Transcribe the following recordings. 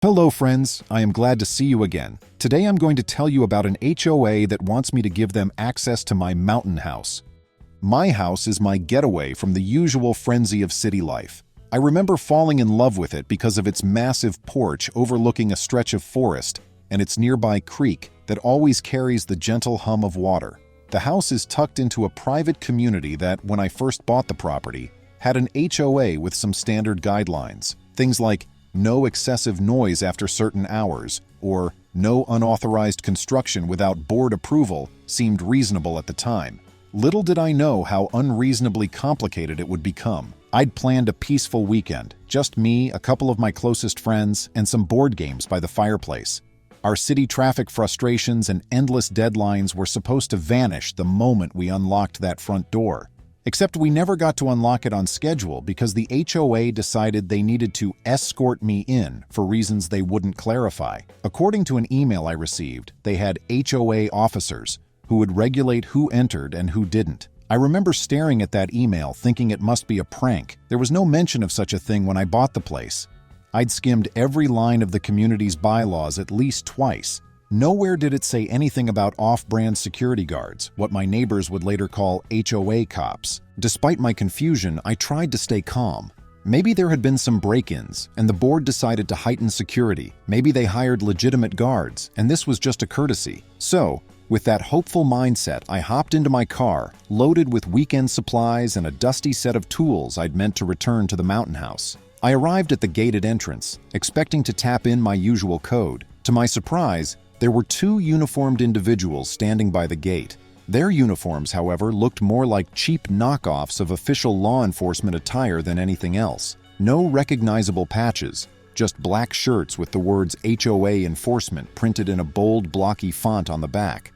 Hello friends, I am glad to see you again. Today I'm going to tell you about an HOA that wants me to give them access to my mountain house. My house is my getaway from the usual frenzy of city life. I remember falling in love with it because of its massive porch overlooking a stretch of forest and its nearby creek that always carries the gentle hum of water. The house is tucked into a private community that, when I first bought the property, had an HOA with some standard guidelines. Things like no excessive noise after certain hours, or no unauthorized construction without board approval seemed reasonable at the time. Little did I know how unreasonably complicated it would become. I'd planned a peaceful weekend, just me, a couple of my closest friends, and some board games by the fireplace. Our city traffic frustrations and endless deadlines were supposed to vanish the moment we unlocked that front door. Except we never got to unlock it on schedule because the HOA decided they needed to escort me in for reasons they wouldn't clarify. According to an email I received, they had HOA officers who would regulate who entered and who didn't. I remember staring at that email thinking it must be a prank. There was no mention of such a thing when I bought the place. I'd skimmed every line of the community's bylaws at least twice. Nowhere did it say anything about off-brand security guards, what my neighbors would later call HOA cops. Despite my confusion, I tried to stay calm. Maybe there had been some break-ins, and the board decided to heighten security. Maybe they hired legitimate guards, and this was just a courtesy. So, with that hopeful mindset, I hopped into my car, loaded with weekend supplies and a dusty set of tools I'd meant to return to the mountain house. I arrived at the gated entrance, expecting to tap in my usual code. To my surprise, there were two uniformed individuals standing by the gate. Their uniforms, however, looked more like cheap knockoffs of official law enforcement attire than anything else. No recognizable patches, just black shirts with the words HOA Enforcement printed in a bold, blocky font on the back.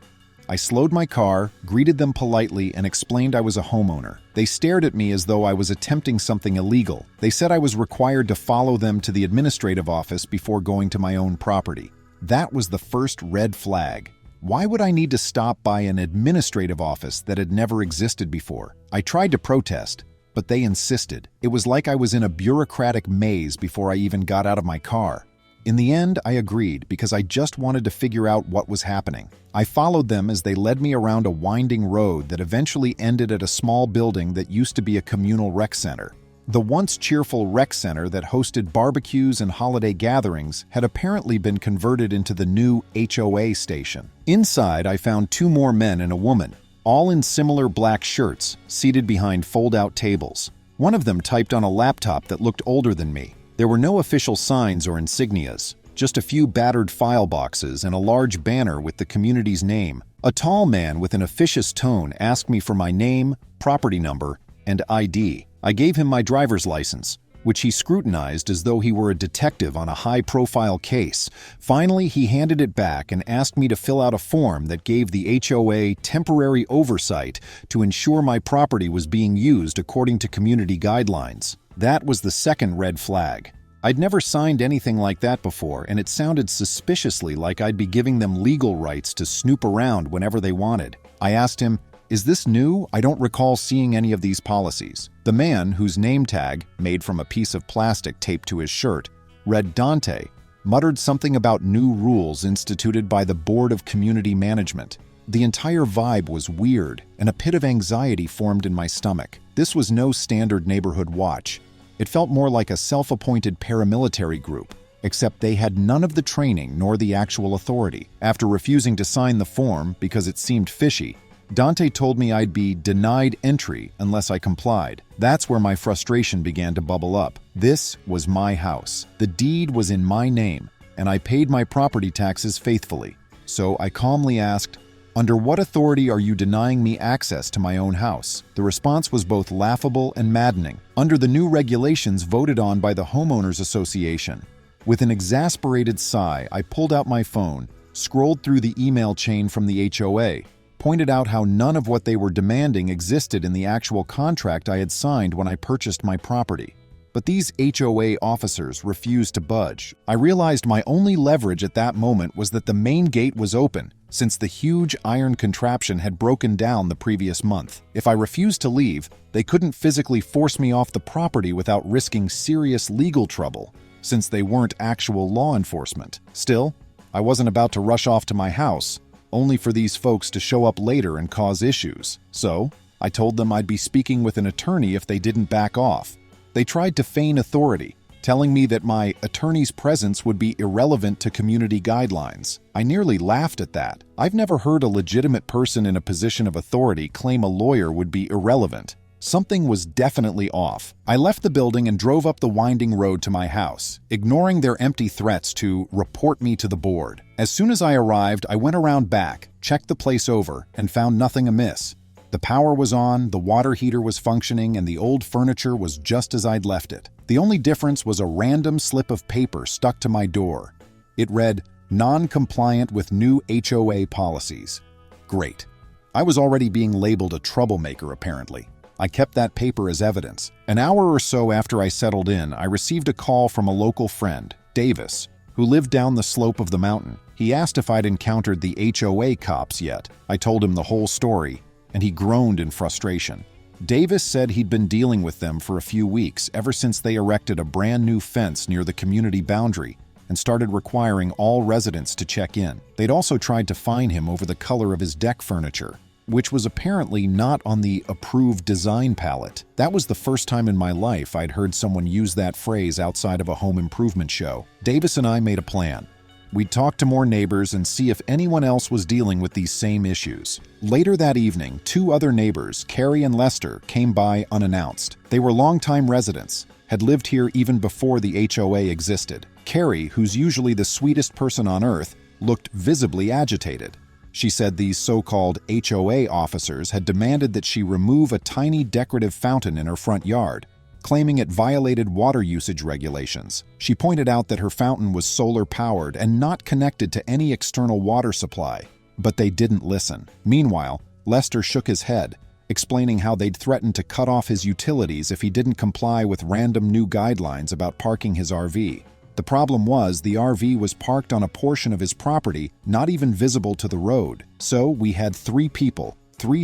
I slowed my car, greeted them politely, and explained I was a homeowner. They stared at me as though I was attempting something illegal. They said I was required to follow them to the administrative office before going to my own property. That was the first red flag. Why would I need to stop by an administrative office that had never existed before? I tried to protest, but they insisted. It was like I was in a bureaucratic maze before I even got out of my car. In the end, I agreed because I just wanted to figure out what was happening. I followed them as they led me around a winding road that eventually ended at a small building that used to be a communal rec center. The once cheerful rec center that hosted barbecues and holiday gatherings had apparently been converted into the new HOA station. Inside, I found two more men and a woman, all in similar black shirts, seated behind fold-out tables. One of them typed on a laptop that looked older than me. There were no official signs or insignias, just a few battered file boxes and a large banner with the community's name. A tall man with an officious tone asked me for my name, property number, and ID. I gave him my driver's license, which he scrutinized as though he were a detective on a high-profile case. Finally, he handed it back and asked me to fill out a form that gave the HOA temporary oversight to ensure my property was being used according to community guidelines. That was the second red flag. I'd never signed anything like that before, and it sounded suspiciously like I'd be giving them legal rights to snoop around whenever they wanted. I asked him, "Is this new? I don't recall seeing any of these policies." The man, whose name tag, made from a piece of plastic taped to his shirt, read Dante, muttered something about new rules instituted by the Board of Community Management. The entire vibe was weird, and a pit of anxiety formed in my stomach. This was no standard neighborhood watch. It felt more like a self-appointed paramilitary group, except they had none of the training nor the actual authority. After refusing to sign the form because it seemed fishy, Dante told me I'd be denied entry unless I complied. That's where my frustration began to bubble up. This was my house. The deed was in my name, and I paid my property taxes faithfully. So I calmly asked, "Under what authority are you denying me access to my own house?" The response was both laughable and maddening. "Under the new regulations voted on by the Homeowners Association." With an exasperated sigh, I pulled out my phone, scrolled through the email chain from the HOA, pointed out how none of what they were demanding existed in the actual contract I had signed when I purchased my property. But these HOA officers refused to budge. I realized my only leverage at that moment was that the main gate was open, since the huge iron contraption had broken down the previous month. If I refused to leave, they couldn't physically force me off the property without risking serious legal trouble. since they weren't actual law enforcement. Still, I wasn't about to rush off to my house, only for these folks to show up later and cause issues. So, I told them I'd be speaking with an attorney if they didn't back off. They tried to feign authority, telling me that my attorney's presence would be irrelevant to community guidelines. I nearly laughed at that. I've never heard a legitimate person in a position of authority claim a lawyer would be irrelevant. Something was definitely off. I left the building and drove up the winding road to my house, ignoring their empty threats to report me to the board. As soon as I arrived, I went around back, checked the place over, and found nothing amiss. The power was on, the water heater was functioning, and the old furniture was just as I'd left it. The only difference was a random slip of paper stuck to my door. It read, "Non-compliant with new HOA policies." Great. I was already being labeled a troublemaker, apparently. I kept that paper as evidence. An hour or so after I settled in, I received a call from a local friend, Davis, who lived down the slope of the mountain. He asked if I'd encountered the HOA cops yet. I told him the whole story, and he groaned in frustration. Davis said he'd been dealing with them for a few weeks, ever since they erected a brand new fence near the community boundary and started requiring all residents to check in. They'd also tried to fine him over the color of his deck furniture, which was apparently not on the approved design palette. That was the first time in my life I'd heard someone use that phrase outside of a home improvement show. Davis and I made a plan. We'd talk to more neighbors and see if anyone else was dealing with these same issues. Later that evening, two other neighbors, Carrie and Lester, came by unannounced. They were longtime residents, had lived here even before the HOA existed. Carrie, who's usually the sweetest person on earth, looked visibly agitated. She said these so-called HOA officers had demanded that she remove a tiny decorative fountain in her front yard, claiming it violated water usage regulations. She pointed out that her fountain was solar-powered and not connected to any external water supply, but they didn't listen. Meanwhile, Lester shook his head, explaining how they'd threatened to cut off his utilities if he didn't comply with random new guidelines about parking his RV. The problem was the RV was parked on a portion of his property not even visible to the road. So we had three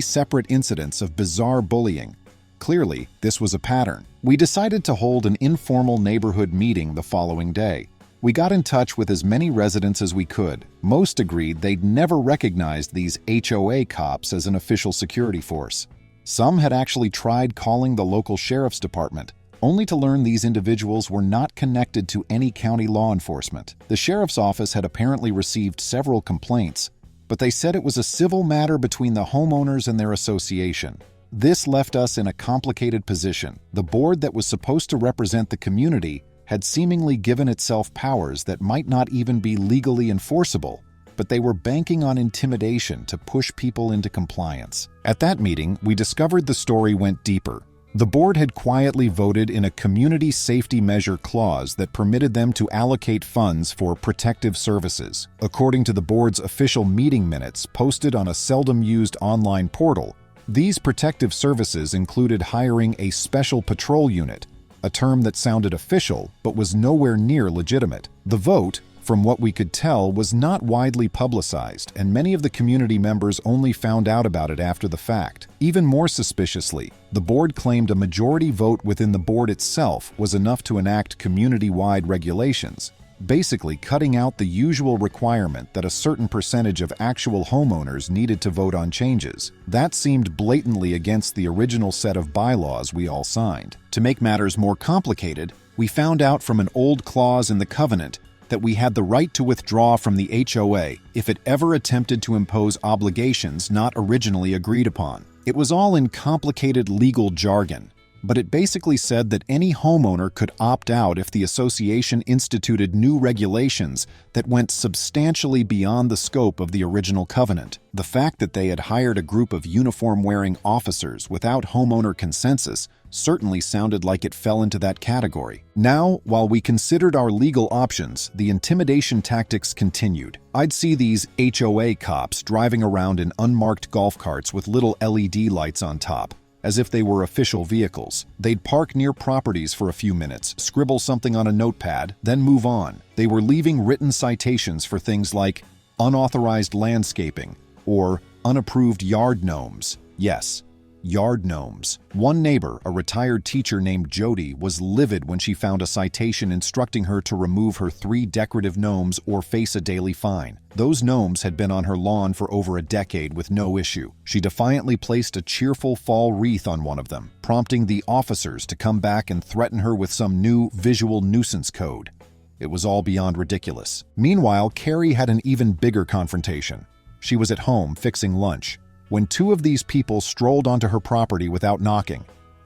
separate incidents of bizarre bullying. Clearly, this was a pattern. We decided to hold an informal neighborhood meeting the following day. We got in touch with as many residents as we could. Most agreed they'd never recognized these HOA cops as an official security force. Some had actually tried calling the local sheriff's department, only to learn these individuals were not connected to any county law enforcement. The sheriff's office had apparently received several complaints, but they said it was a civil matter between the homeowners and their association. This left us in a complicated position. The board that was supposed to represent the community had seemingly given itself powers that might not even be legally enforceable, but they were banking on intimidation to push people into compliance. At that meeting, we discovered the story went deeper. The board had quietly voted in a community safety measure clause that permitted them to allocate funds for protective services. According to the board's official meeting minutes posted on a seldom-used online portal, these protective services included hiring a special patrol unit, a term that sounded official but was nowhere near legitimate. The vote, from what we could tell, was not widely publicized, and many of the community members only found out about it after the fact. Even more suspiciously, the board claimed a majority vote within the board itself was enough to enact community-wide regulations, basically cutting out the usual requirement that a certain percentage of actual homeowners needed to vote on changes. That seemed blatantly against the original set of bylaws we all signed. To make matters more complicated, we found out from an old clause in the covenant that we had the right to withdraw from the HOA if it ever attempted to impose obligations not originally agreed upon. It was all in complicated legal jargon, but it basically said that any homeowner could opt out if the association instituted new regulations that went substantially beyond the scope of the original covenant. The fact that they had hired a group of uniform-wearing officers without homeowner consensus certainly sounded like it fell into that category. Now, while we considered our legal options, the intimidation tactics continued. I'd see these HOA cops driving around in unmarked golf carts with little LED lights on top, as if they were official vehicles. They'd park near properties for a few minutes, scribble something on a notepad, then move on. They were leaving written citations for things like unauthorized landscaping or unapproved yard gnomes. Yes, Yard gnomes. One neighbor, a retired teacher named Jody, was livid when she found a citation instructing her to remove her 3 decorative gnomes or face a daily fine. Those gnomes had been on her lawn for over a decade with no issue. She defiantly placed a cheerful fall wreath on one of them, prompting the officers to come back and threaten her with some new visual nuisance code. It was all beyond ridiculous. Meanwhile, Carrie had an even bigger confrontation. She was at home fixing lunch when 2 of these people strolled onto her property without knocking.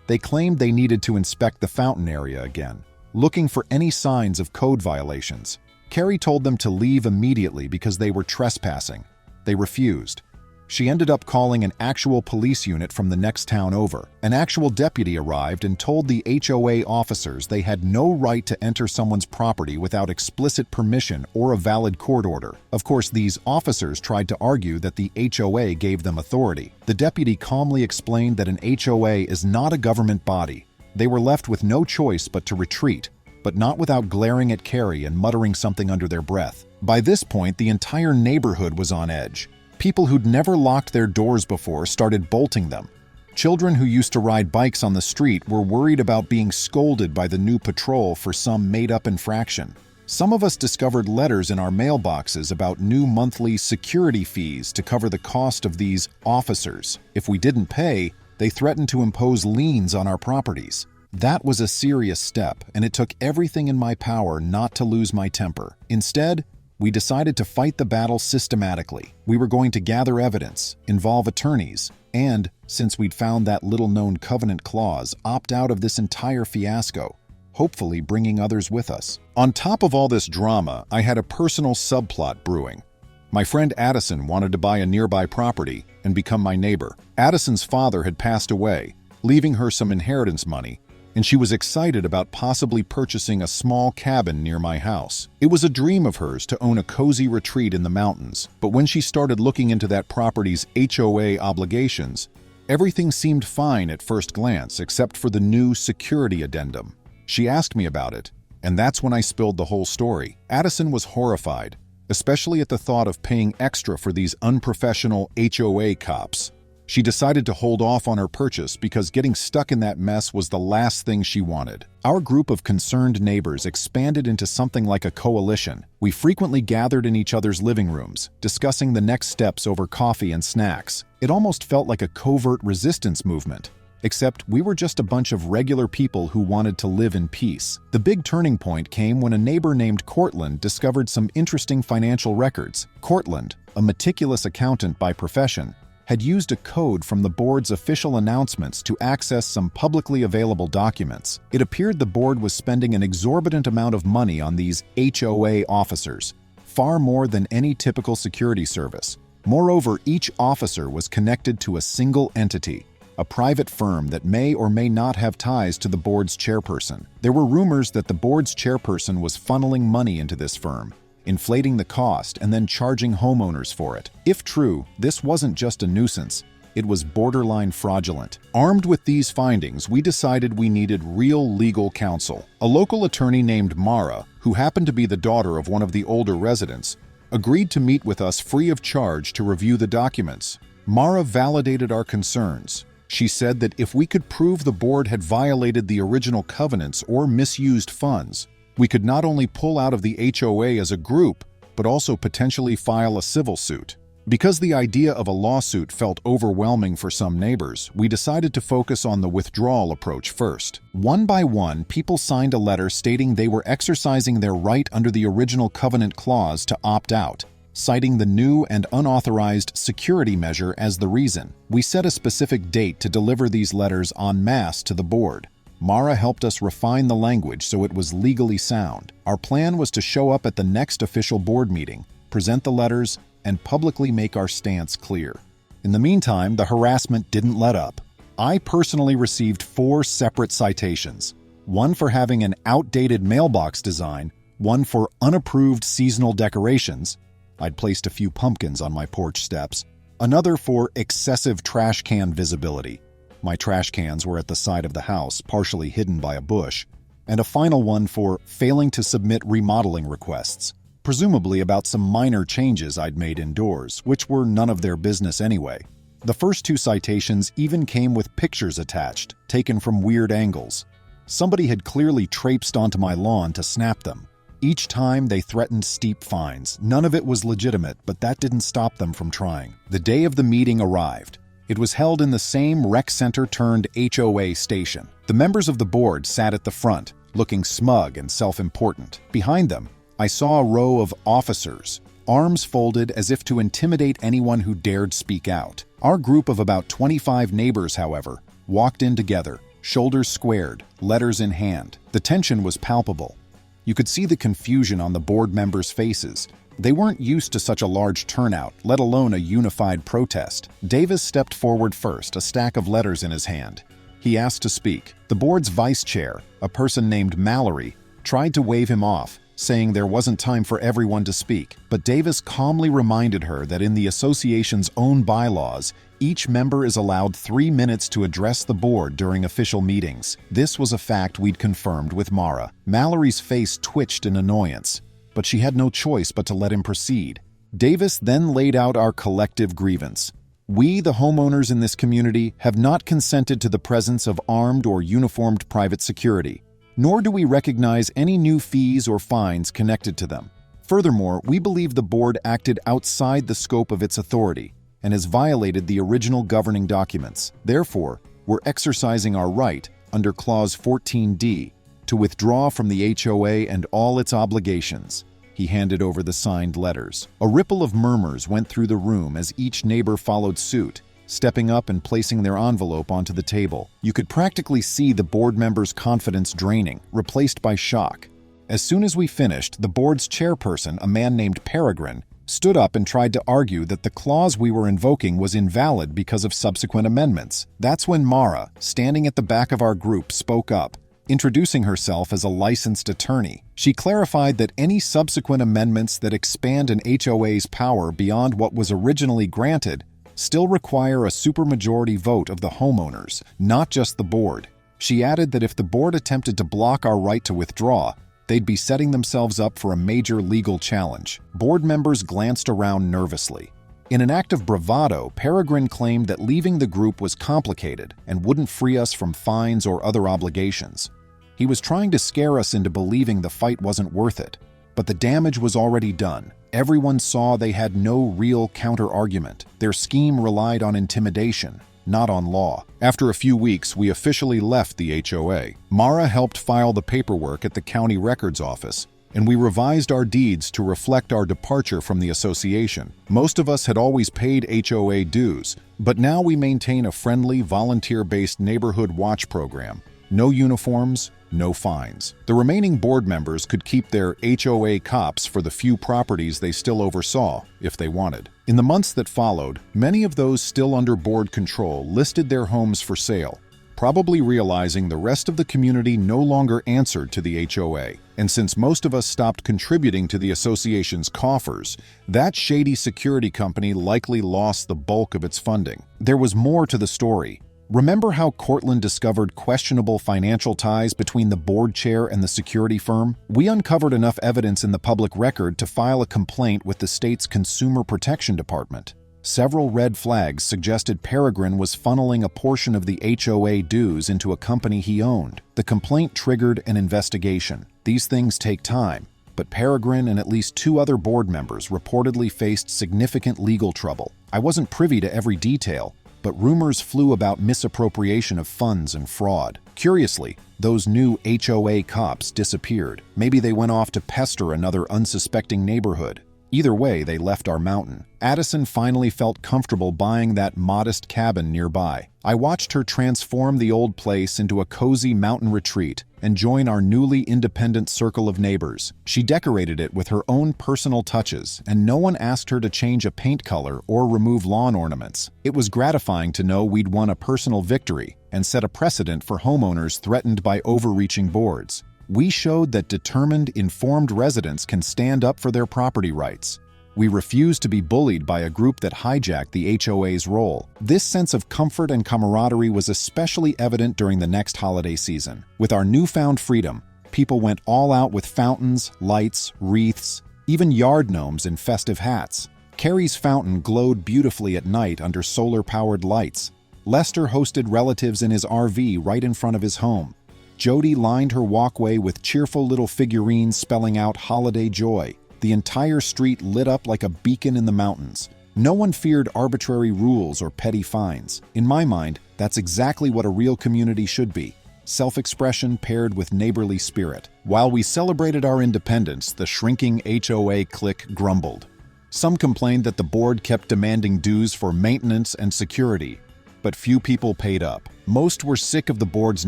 They claimed they needed to inspect the fountain area again, looking for any signs of code violations. Carrie told them to leave immediately because they were trespassing. They refused. She ended up calling an actual police unit from the next town over. An actual deputy arrived and told the HOA officers they had no right to enter someone's property without explicit permission or a valid court order. Of course, these officers tried to argue that the HOA gave them authority. The deputy calmly explained that an HOA is not a government body. They were left with no choice but to retreat, but not without glaring at Carrie and muttering something under their breath. By this point, the entire neighborhood was on edge. People who'd never locked their doors before started bolting them. Children who used to ride bikes on the street were worried about being scolded by the new patrol for some made-up infraction. Some of us discovered letters in our mailboxes about new monthly security fees to cover the cost of these officers. If we didn't pay, they threatened to impose liens on our properties. That was a serious step, and it took everything in my power not to lose my temper. Instead, we decided to fight the battle systematically. We were going to gather evidence, involve attorneys, and, since we'd found that little-known covenant clause, opt out of this entire fiasco, hopefully bringing others with us. On top of all this drama, I had a personal subplot brewing. My friend Addison wanted to buy a nearby property and become my neighbor. Addison's father had passed away, leaving her some inheritance money, and she was excited about possibly purchasing a small cabin near my house. It was a dream of hers to own a cozy retreat in the mountains, but when she started looking into that property's HOA obligations, everything seemed fine at first glance except for the new security addendum. She asked me about it, and that's when I spilled the whole story. Addison was horrified, especially at the thought of paying extra for these unprofessional HOA cops. She decided to hold off on her purchase because getting stuck in that mess was the last thing she wanted. Our group of concerned neighbors expanded into something like a coalition. We frequently gathered in each other's living rooms, discussing the next steps over coffee and snacks. It almost felt like a covert resistance movement, except we were just a bunch of regular people who wanted to live in peace. The big turning point came when a neighbor named Cortland discovered some interesting financial records. Cortland, a meticulous accountant by profession, had used a code from the board's official announcements to access some publicly available documents. It appeared the board was spending an exorbitant amount of money on these HOA officers, far more than any typical security service. Moreover, each officer was connected to a single entity, a private firm that may or may not have ties to the board's chairperson. There were rumors that the board's chairperson was funneling money into this firm, inflating the cost and then charging homeowners for it. If true, this wasn't just a nuisance, it was borderline fraudulent. Armed with these findings, we decided we needed real legal counsel. A local attorney named Mara, who happened to be the daughter of one of the older residents, agreed to meet with us free of charge to review the documents. Mara validated our concerns. She said that if we could prove the board had violated the original covenants or misused funds, we could not only pull out of the HOA as a group, but also potentially file a civil suit. Because the idea of a lawsuit felt overwhelming for some neighbors, we decided to focus on the withdrawal approach first. One by one, people signed a letter stating they were exercising their right under the original covenant clause to opt out, citing the new and unauthorized security measure as the reason. We set a specific date to deliver these letters en masse to the board. Mara helped us refine the language so it was legally sound. Our plan was to show up at the next official board meeting, present the letters, and publicly make our stance clear. In the meantime, the harassment didn't let up. I personally received 4 separate citations, one for having an outdated mailbox design, one for unapproved seasonal decorations — I'd placed a few pumpkins on my porch steps — another for excessive trash can visibility — my trash cans were at the side of the house, partially hidden by a bush — and a final one for failing to submit remodeling requests, presumably about some minor changes I'd made indoors, which were none of their business anyway. The first two citations even came with pictures attached, taken from weird angles. Somebody had clearly traipsed onto my lawn to snap them. Each time they threatened steep fines. None of it was legitimate, but that didn't stop them from trying. The day of the meeting arrived. It was held in the same rec center turned HOA station. The members of the board sat at the front, looking smug and self-important. Behind them, I saw a row of officers, arms folded as if to intimidate anyone who dared speak out. Our group of about 25 neighbors, however, walked in together, shoulders squared, letters in hand. The tension was palpable. You could see the confusion on the board members' faces. They weren't used to such a large turnout, let alone a unified protest. Davis stepped forward first, a stack of letters in his hand. He asked to speak. The board's vice chair, a person named Mallory, tried to wave him off, saying there wasn't time for everyone to speak. But Davis calmly reminded her that in the association's own bylaws, each member is allowed 3 minutes to address the board during official meetings. This was a fact we'd confirmed with Mara. Mallory's face twitched in annoyance, but she had no choice but to let him proceed. Davis then laid out our collective grievance. We, the homeowners in this community, have not consented to the presence of armed or uniformed private security, nor do we recognize any new fees or fines connected to them. Furthermore, we believe the board acted outside the scope of its authority and has violated the original governing documents. Therefore, we're exercising our right, under Clause 14D, to withdraw from the HOA and all its obligations. He handed over the signed letters. A ripple of murmurs went through the room as each neighbor followed suit, stepping up and placing their envelope onto the table. You could practically see the board members' confidence draining, replaced by shock. As soon as we finished, the board's chairperson, a man named Peregrine, stood up and tried to argue that the clause we were invoking was invalid because of subsequent amendments. That's when Mara, standing at the back of our group, spoke up, introducing herself as a licensed attorney. She clarified that any subsequent amendments that expand an HOA's power beyond what was originally granted still require a supermajority vote of the homeowners, not just the board. She added that if the board attempted to block our right to withdraw, they'd be setting themselves up for a major legal challenge. Board members glanced around nervously. In an act of bravado, Peregrine claimed that leaving the group was complicated and wouldn't free us from fines or other obligations. He was trying to scare us into believing the fight wasn't worth it, but the damage was already done. Everyone saw they had no real counter-argument. Their scheme relied on intimidation, not on law. After a few weeks, we officially left the HOA. Mara helped file the paperwork at the county records office, and we revised our deeds to reflect our departure from the association. Most of us had always paid HOA dues, but now we maintain a friendly, volunteer-based neighborhood watch program. No uniforms, no fines. The remaining board members could keep their HOA cops for the few properties they still oversaw, if they wanted. In the months that followed, many of those still under board control listed their homes for sale, probably realizing the rest of the community no longer answered to the HOA. And since most of us stopped contributing to the association's coffers, that shady security company likely lost the bulk of its funding. There was more to the story. Remember how Cortland discovered questionable financial ties between the board chair and the security firm? We uncovered enough evidence in the public record to file a complaint with the state's Consumer Protection Department. Several red flags suggested Peregrine was funneling a portion of the HOA dues into a company he owned. The complaint triggered an investigation. These things take time, but Peregrine and at least 2 other board members reportedly faced significant legal trouble. I wasn't privy to every detail, but rumors flew about misappropriation of funds and fraud. Curiously, those new HOA cops disappeared. Maybe they went off to pester another unsuspecting neighborhood. Either way, they left our mountain. Addison finally felt comfortable buying that modest cabin nearby. I watched her transform the old place into a cozy mountain retreat and join our newly independent circle of neighbors. She decorated it with her own personal touches, and no one asked her to change a paint color or remove lawn ornaments. It was gratifying to know we'd won a personal victory and set a precedent for homeowners threatened by overreaching boards. We showed that determined, informed residents can stand up for their property rights. We refused to be bullied by a group that hijacked the HOA's role. This sense of comfort and camaraderie was especially evident during the next holiday season. With our newfound freedom, people went all out with fountains, lights, wreaths, even yard gnomes in festive hats. Carrie's fountain glowed beautifully at night under solar-powered lights. Lester hosted relatives in his RV right in front of his home. Jody lined her walkway with cheerful little figurines spelling out holiday joy. The entire street lit up like a beacon in the mountains. No one feared arbitrary rules or petty fines. In my mind, that's exactly what a real community should be. Self-expression paired with neighborly spirit. While we celebrated our independence, the shrinking HOA clique grumbled. Some complained that the board kept demanding dues for maintenance and security, but few people paid up. Most were sick of the board's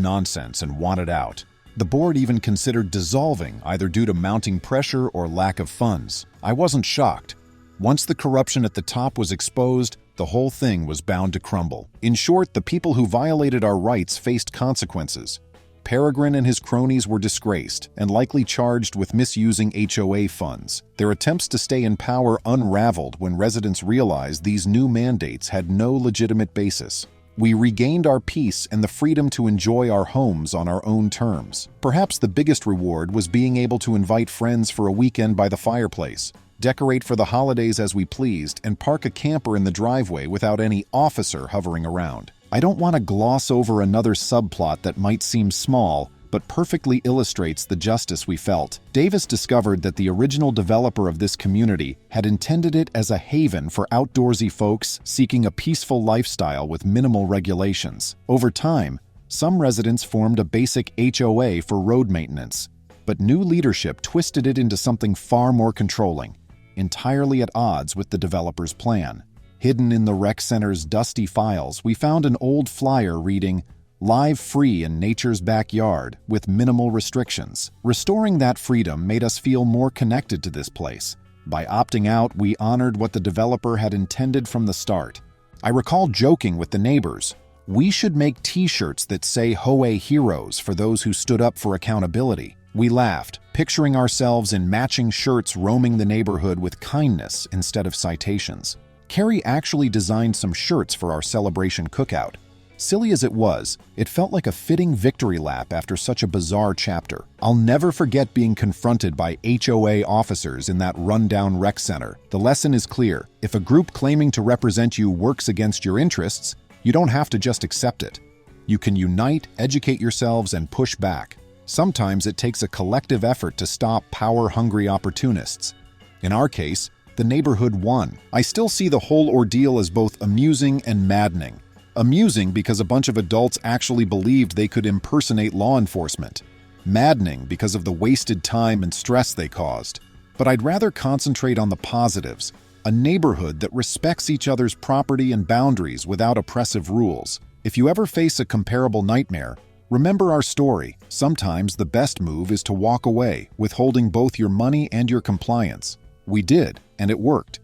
nonsense and wanted out. The board even considered dissolving, either due to mounting pressure or lack of funds. I wasn't shocked. Once the corruption at the top was exposed, the whole thing was bound to crumble. In short, the people who violated our rights faced consequences. Peregrine and his cronies were disgraced and likely charged with misusing HOA funds. Their attempts to stay in power unraveled when residents realized these new mandates had no legitimate basis. We regained our peace and the freedom to enjoy our homes on our own terms. Perhaps the biggest reward was being able to invite friends for a weekend by the fireplace, decorate for the holidays as we pleased, and park a camper in the driveway without any officer hovering around. I don't want to gloss over another subplot that might seem small, but perfectly illustrates the justice we felt. Davis discovered that the original developer of this community had intended it as a haven for outdoorsy folks seeking a peaceful lifestyle with minimal regulations. Over time, some residents formed a basic HOA for road maintenance, but new leadership twisted it into something far more controlling, entirely at odds with the developer's plan. Hidden in the rec center's dusty files, we found an old flyer reading, "Live free in nature's backyard with minimal restrictions." Restoring that freedom made us feel more connected to this place. By opting out, we honored what the developer had intended from the start. I recall joking with the neighbors, "We should make t-shirts that say HOA heroes for those who stood up for accountability." We laughed, picturing ourselves in matching shirts roaming the neighborhood with kindness instead of citations. Carrie actually designed some shirts for our celebration cookout. Silly as it was, it felt like a fitting victory lap after such a bizarre chapter. I'll never forget being confronted by HOA officers in that rundown rec center. The lesson is clear. If a group claiming to represent you works against your interests, you don't have to just accept it. You can unite, educate yourselves, and push back. Sometimes it takes a collective effort to stop power-hungry opportunists. In our case, the neighborhood won. I still see the whole ordeal as both amusing and maddening. Amusing because a bunch of adults actually believed they could impersonate law enforcement. Maddening because of the wasted time and stress they caused. But I'd rather concentrate on the positives, a neighborhood that respects each other's property and boundaries without oppressive rules. If you ever face a comparable nightmare, remember our story. Sometimes the best move is to walk away, withholding both your money and your compliance. We did, and it worked.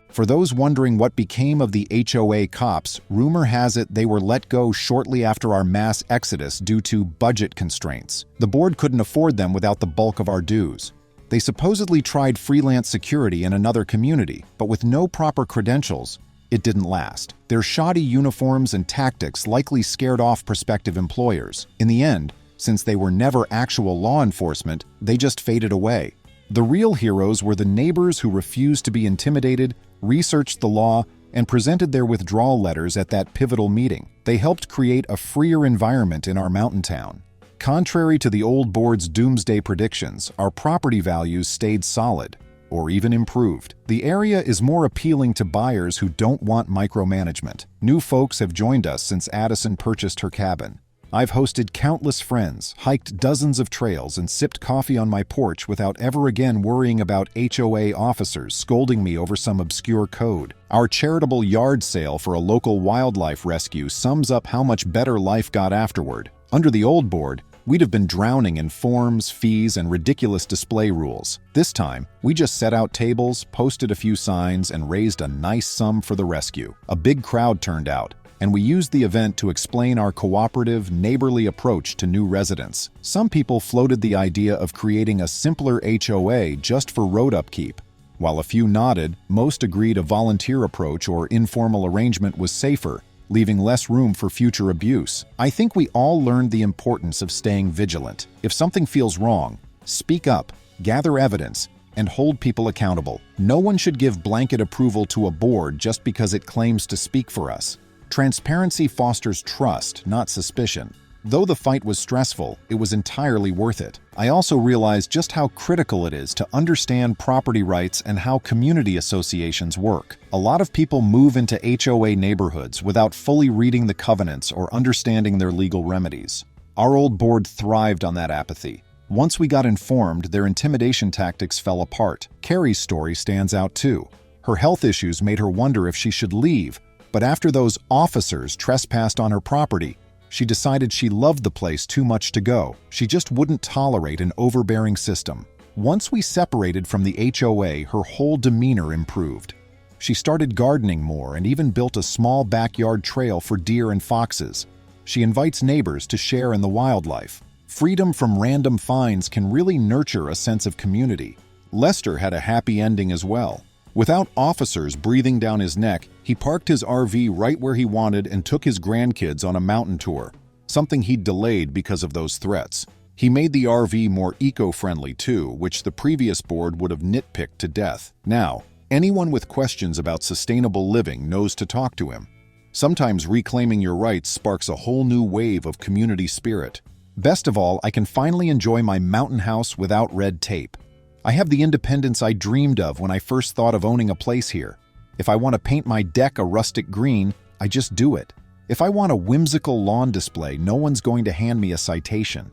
For those wondering what became of the HOA cops, rumor has it they were let go shortly after our mass exodus due to budget constraints. The board couldn't afford them without the bulk of our dues. They supposedly tried freelance security in another community, but with no proper credentials, it didn't last. Their shoddy uniforms and tactics likely scared off prospective employers. In the end, since they were never actual law enforcement, they just faded away. The real heroes were the neighbors who refused to be intimidated, researched the law, and presented their withdrawal letters at that pivotal meeting. They helped create a freer environment in our mountain town. Contrary to the old board's doomsday predictions, our property values stayed solid, or even improved. The area is more appealing to buyers who don't want micromanagement. New folks have joined us since Addison purchased her cabin. I've hosted countless friends, hiked dozens of trails, and sipped coffee on my porch without ever again worrying about HOA officers scolding me over some obscure code. Our charitable yard sale for a local wildlife rescue sums up how much better life got afterward. Under the old board, we'd have been drowning in forms, fees, and ridiculous display rules. This time, we just set out tables, posted a few signs, and raised a nice sum for the rescue. A big crowd turned out, and we used the event to explain our cooperative, neighborly approach to new residents. Some people floated the idea of creating a simpler HOA just for road upkeep. While a few nodded, most agreed a volunteer approach or informal arrangement was safer, leaving less room for future abuse. I think we all learned the importance of staying vigilant. If something feels wrong, speak up, gather evidence, and hold people accountable. No one should give blanket approval to a board just because it claims to speak for us. Transparency fosters trust, not suspicion. Though the fight was stressful, it was entirely worth it. I also realized just how critical it is to understand property rights and how community associations work. A lot of people move into HOA neighborhoods without fully reading the covenants or understanding their legal remedies. Our old board thrived on that apathy. Once we got informed, their intimidation tactics fell apart. Carrie's story stands out too. Her health issues made her wonder if she should leave, but after those officers trespassed on her property, she decided she loved the place too much to go. She just wouldn't tolerate an overbearing system. Once we separated from the HOA, her whole demeanor improved. She started gardening more and even built a small backyard trail for deer and foxes. She invites neighbors to share in the wildlife. Freedom from random fines can really nurture a sense of community. Lester had a happy ending as well. Without officers breathing down his neck, he parked his RV right where he wanted and took his grandkids on a mountain tour, something he'd delayed because of those threats. He made the RV more eco-friendly too, which the previous board would have nitpicked to death. Now, anyone with questions about sustainable living knows to talk to him. Sometimes reclaiming your rights sparks a whole new wave of community spirit. Best of all, I can finally enjoy my mountain house without red tape. I have the independence I dreamed of when I first thought of owning a place here. If I want to paint my deck a rustic green, I just do it. If I want a whimsical lawn display, no one's going to hand me a citation.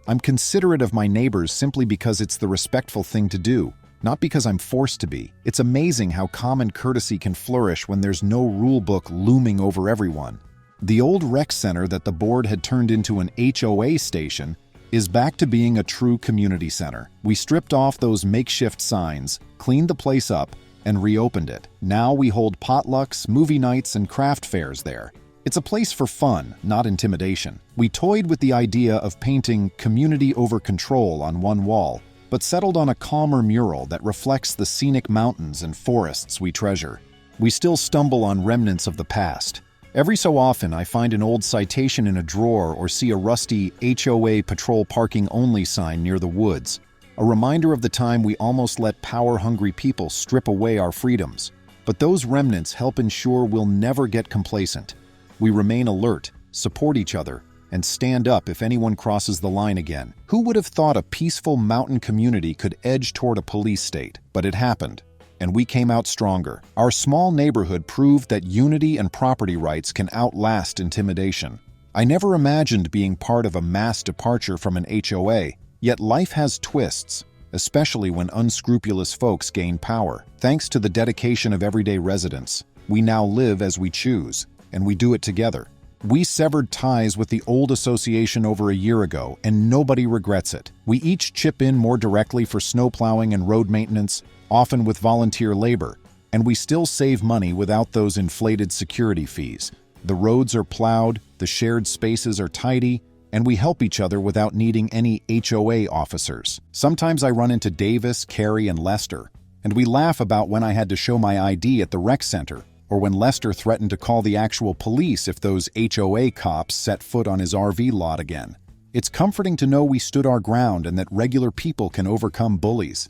I'm considerate of my neighbors simply because it's the respectful thing to do, not because I'm forced to be. It's amazing how common courtesy can flourish when there's no rule book looming over everyone. The old rec center that the board had turned into an HOA station is back to being a true community center. We stripped off those makeshift signs, cleaned the place up, and reopened it. Now we hold potlucks, movie nights, and craft fairs there. It's a place for fun, not intimidation. We toyed with the idea of painting "community over control" on one wall, but settled on a calmer mural that reflects the scenic mountains and forests we treasure. We still stumble on remnants of the past. Every so often, I find an old citation in a drawer or see a rusty HOA patrol parking only sign near the woods, a reminder of the time we almost let power-hungry people strip away our freedoms. But those remnants help ensure we'll never get complacent. We remain alert, support each other, and stand up if anyone crosses the line again. Who would have thought a peaceful mountain community could edge toward a police state? But it happened. And we came out stronger. Our small neighborhood proved that unity and property rights can outlast intimidation. I never imagined being part of a mass departure from an HOA, yet life has twists, especially when unscrupulous folks gain power. Thanks to the dedication of everyday residents, we now live as we choose, and we do it together. We severed ties with the old association over a year ago, and nobody regrets it. We each chip in more directly for snow plowing and road maintenance, often with volunteer labor, and we still save money without those inflated security fees. The roads are plowed, the shared spaces are tidy, and we help each other without needing any HOA officers. Sometimes I run into Davis, Carrie, and Lester, and we laugh about when I had to show my ID at the rec center, or when Lester threatened to call the actual police if those HOA cops set foot on his RV lot again. It's comforting to know we stood our ground and that regular people can overcome bullies.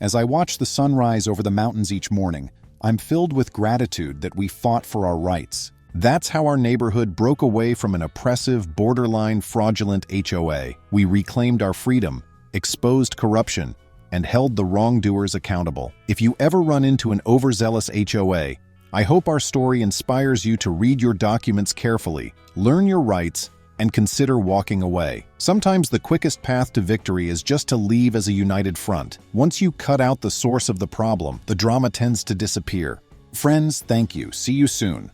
As I watch the sunrise over the mountains each morning, I'm filled with gratitude that we fought for our rights. That's how our neighborhood broke away from an oppressive, borderline fraudulent HOA. We reclaimed our freedom, exposed corruption, and held the wrongdoers accountable. If you ever run into an overzealous HOA, I hope our story inspires you to read your documents carefully, learn your rights, and consider walking away. Sometimes the quickest path to victory is just to leave as a united front. Once you cut out the source of the problem, the drama tends to disappear. Friends, thank you. See you soon.